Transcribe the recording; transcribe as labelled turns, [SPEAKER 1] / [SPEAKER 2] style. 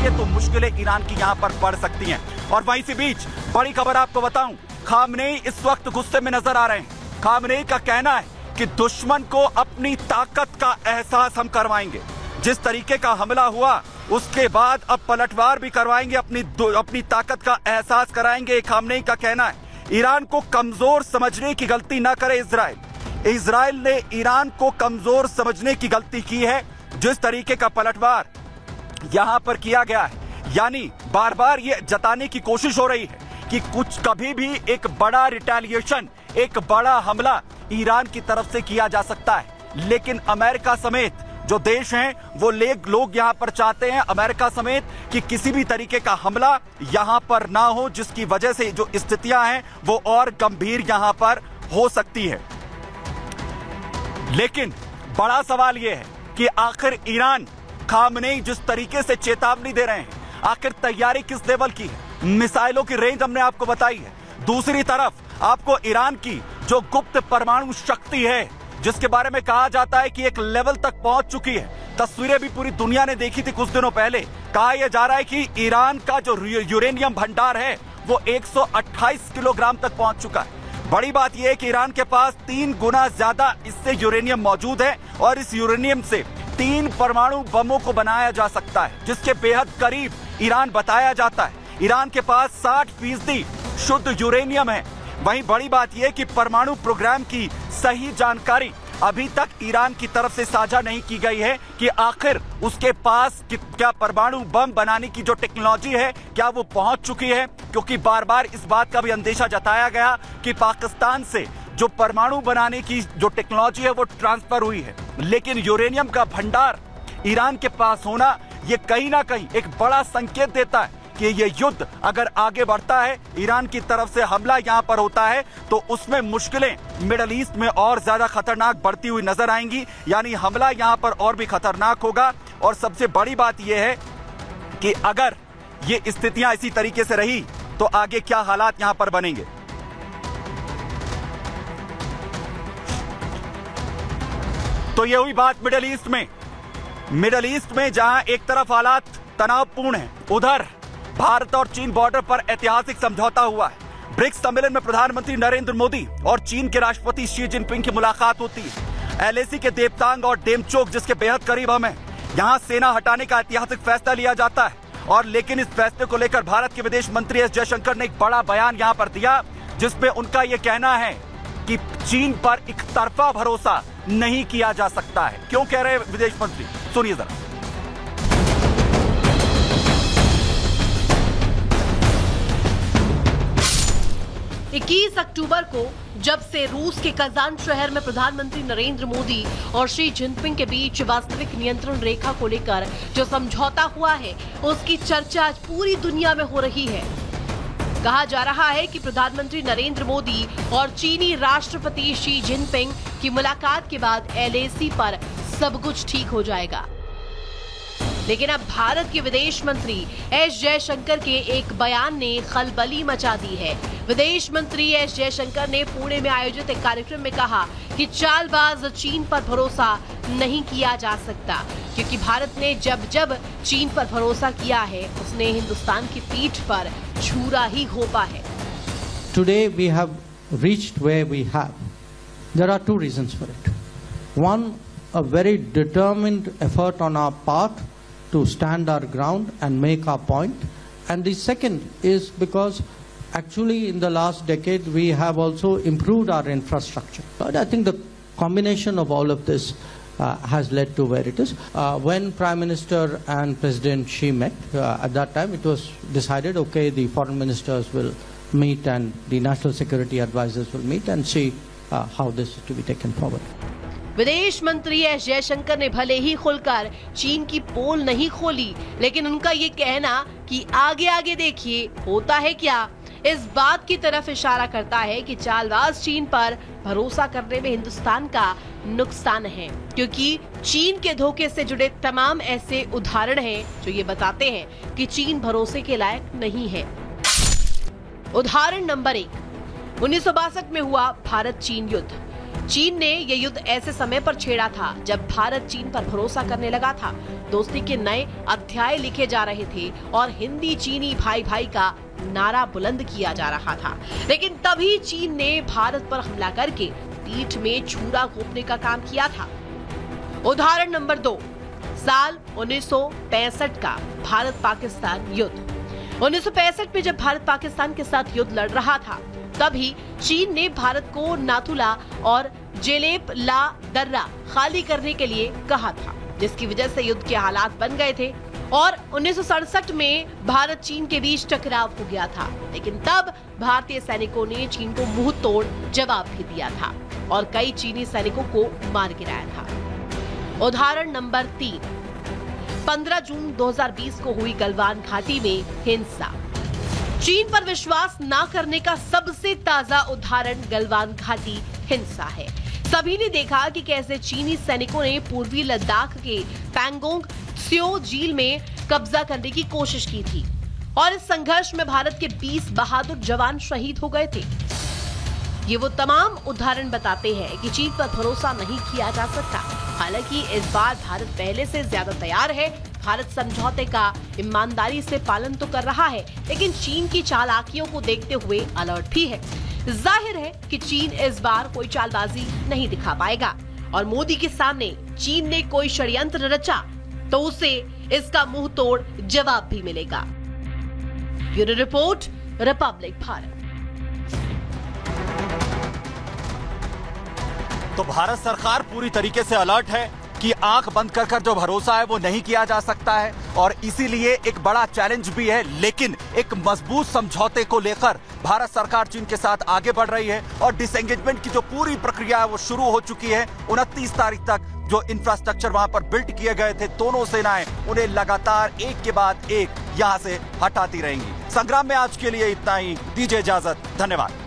[SPEAKER 1] चाहिए तो मुश्किलें ईरान की यहाँ पर बढ़ सकती हैं। और वहीं से बीच बड़ी खबर आपको बताऊं, खामनेई इस वक्त गुस्से में नजर आ रहे हैं। खामनेई का कहना है कि दुश्मन को अपनी ताकत का एहसास हम करवाएंगे। जिस तरीके का हमला हुआ उसके बाद अब पलटवार भी करवाएंगे, अपनी ताकत का एहसास कराएंगे, खामनेई का कहना है। ईरान को कमजोर समझने की गलती ना करे इजराइल ने ईरान को कमजोर समझने की गलती की है। जिस तरीके का पलटवार यहां पर किया गया है, यानी बार बार ये जताने की कोशिश हो रही है कि कभी भी एक बड़ा रिटेलिएशन, एक बड़ा हमला ईरान की तरफ से किया जा सकता है। लेकिन अमेरिका समेत जो देश हैं वो लोग यहां पर चाहते हैं, अमेरिका समेत, कि किसी भी तरीके का हमला यहां पर ना हो, जिसकी वजह से जो स्थितियां हैं वो और गंभीर यहां पर हो सकती है। लेकिन बड़ा सवाल यह है कि आखिर ईरान, खामनेई जिस तरीके से चेतावनी दे रहे हैं, आखिर तैयारी किस लेवल की है। मिसाइलों की रेंज हमने आपको बताई है। दूसरी तरफ आपको ईरान की जो गुप्त परमाणु शक्ति है, जिसके बारे में कहा जाता है कि एक लेवल तक पहुंच चुकी है, तस्वीरें भी पूरी दुनिया ने देखी थी कुछ दिनों पहले। कहा यह जा रहा है कि ईरान का जो यूरेनियम भंडार है वो 128 किलोग्राम तक पहुंच चुका है। बड़ी बात यह है कि ईरान के पास 3 गुना ज्यादा इससे यूरेनियम मौजूद है और इस यूरेनियम से 3 परमाणु बमों को बनाया जा सकता है, जिसके बेहद करीब ईरान बताया जाता है। ईरान के पास 60% शुद्ध यूरेनियम है। वहीं बड़ी बात यह कि परमाणु प्रोग्राम की सही जानकारी अभी तक ईरान की तरफ से साझा नहीं की गई है कि आखिर उसके पास क्या परमाणु बम बनाने की जो टेक्नोलॉजी है क्या वो पहुंच चुकी है, क्योंकि बार बार इस बात का भी अंदेशा जताया गया कि पाकिस्तान से जो परमाणु बनाने की जो टेक्नोलॉजी है वो ट्रांसफर हुई है। लेकिन यूरेनियम का भंडार ईरान के पास होना ये कहीं ना कहीं एक बड़ा संकेत देता है कि ये युद्ध अगर आगे बढ़ता है, ईरान की तरफ से हमला यहां पर होता है, तो उसमें मुश्किलें मिडिल ईस्ट में और ज्यादा खतरनाक बढ़ती हुई नजर आएंगी। यानी हमला यहां पर और भी खतरनाक होगा। और सबसे बड़ी बात यह है कि अगर ये स्थितियां इसी तरीके से रही तो आगे क्या हालात यहां पर बनेंगे। तो ये हुई बात मिडिल ईस्ट में जहां एक तरफ हालात तनावपूर्ण है, उधर भारत और चीन बॉर्डर पर ऐतिहासिक समझौता हुआ है। ब्रिक्स सम्मेलन में प्रधानमंत्री नरेंद्र मोदी और चीन के राष्ट्रपति शी जिनपिंग की मुलाकात होती है। एलएसी के देपतांग और डेमचोक, जिसके बेहद करीब हम हैं, यहां सेना हटाने का ऐतिहासिक फैसला लिया जाता है। और लेकिन इस फैसले को लेकर भारत के विदेश मंत्री एस जयशंकर ने एक बड़ा बयान यहां पर दिया, जिसमें उनका यह कहना है कि चीन पर एक तरफा भरोसा नहीं किया जा सकता है। क्यों कह रहे हैं विदेश मंत्री, सुनिए जरा।
[SPEAKER 2] 21 अक्टूबर को जब से रूस के कजान शहर में प्रधानमंत्री नरेंद्र मोदी और शी जिनपिंग के बीच वास्तविक नियंत्रण रेखा को लेकर जो समझौता हुआ है, उसकी चर्चा आज पूरी दुनिया में हो रही है। कहा जा रहा है कि प्रधानमंत्री नरेंद्र मोदी और चीनी राष्ट्रपति शी जिनपिंग की मुलाकात के बाद एलएसी पर सब कुछ ठीक हो जाएगा। लेकिन अब भारत के विदेश मंत्री एस जयशंकर के एक बयान ने खलबली मचा दी है। विदेश मंत्री एस जयशंकर ने पुणे में आयोजित एक कार्यक्रम में कहा कि चालबाज चीन पर भरोसा नहीं किया जा सकता, क्योंकि भारत ने जब जब चीन पर भरोसा किया है उसने हिंदुस्तान की पीठ पर छुरा ही घोंपा है।
[SPEAKER 3] Today we have reached where we have. There are two reasons for it. One, a very determined effort on our part to stand our ground and make our point. And the second is because actually in the last decade we have also improved our infrastructure. But I think the combination of all of this has led to where it is. When Prime Minister and President Xi met, at that time it was decided, okay, the foreign ministers will meet and the national security advisors will meet and see how this is to be taken forward.
[SPEAKER 2] विदेश मंत्री S Jaishankar ने भले ही खुलकर चीन की पोल नहीं खोली, लेकिन उनका ये कहना कि आगे आगे देखिए होता है क्या, इस बात की तरफ इशारा करता है कि चालबाज चीन पर भरोसा करने में हिंदुस्तान का नुकसान है, क्योंकि चीन के धोखे से जुड़े तमाम ऐसे उदाहरण हैं जो ये बताते हैं कि चीन भरोसे के लायक नहीं है। उदाहरण नंबर 1, 1962 में हुआ भारत चीन युद्ध। चीन ने ये युद्ध ऐसे समय पर छेड़ा था जब भारत चीन पर भरोसा करने लगा था, दोस्ती के नए अध्याय लिखे जा रहे थे और हिंदी चीनी भाई भाई का नारा बुलंद किया जा रहा था। लेकिन तभी चीन ने भारत पर हमला करके पीठ में छुरा घोंपने का काम किया था। उदाहरण नंबर 2, साल 1965 का भारत पाकिस्तान युद्ध। 1965 में जब भारत पाकिस्तान के साथ युद्ध लड़ रहा था, तभी चीन ने भारत को नाथुला और जेलेप ला दर्रा खाली करने के लिए कहा था, जिसकी वजह से युद्ध के हालात बन गए थे और 1967 में भारत चीन के बीच टकराव हो गया था। लेकिन तब भारतीय सैनिकों ने चीन को मुंह तोड़ जवाब भी दिया था और कई चीनी सैनिकों को मार गिराया था। उदाहरण नंबर 3, 15 जून 2020 को हुई गलवान घाटी में हिंसा। चीन पर विश्वास न करने का सबसे ताजा उदाहरण गलवान घाटी हिंसा है। सभी ने देखा कि कैसे चीनी सैनिकों ने पूर्वी लद्दाख के पैंगोंग त्स्यो झील में कब्जा करने की कोशिश की थी और इस संघर्ष में भारत के 20 बहादुर जवान शहीद हो गए थे। ये वो तमाम उदाहरण बताते हैं कि चीन पर भरोसा नहीं किया जा सकता। हालांकि इस बार भारत पहले से ज्यादा तैयार है। भारत समझौते का ईमानदारी से पालन तो कर रहा है, लेकिन चीन की चालाकियों को देखते हुए अलर्ट भी है। जाहिर है कि चीन इस बार कोई चालबाजी नहीं दिखा पाएगा और मोदी के सामने चीन ने कोई षड्यंत्र रचा तो उसे इसका मुंह तोड़ जवाब भी मिलेगा। Bureau report, Republic Bharat.
[SPEAKER 1] तो भारत सरकार पूरी तरीके से अलर्ट है कि आंख बंद कर जो भरोसा है वो नहीं किया जा सकता है और इसीलिए एक बड़ा चैलेंज भी है। लेकिन एक मजबूत समझौते को लेकर भारत सरकार चीन के साथ आगे बढ़ रही है और डिसएंगेजमेंट की जो पूरी प्रक्रिया है वो शुरू हो चुकी है। 29 तारीख तक जो इंफ्रास्ट्रक्चर वहां पर बिल्ड किए गए थे, दोनों सेनाएं उन्हें लगातार एक के बाद एक यहां से हटाती रहेंगी। संग्राम में आज के लिए इतना ही, दीजिए इजाजत, धन्यवाद।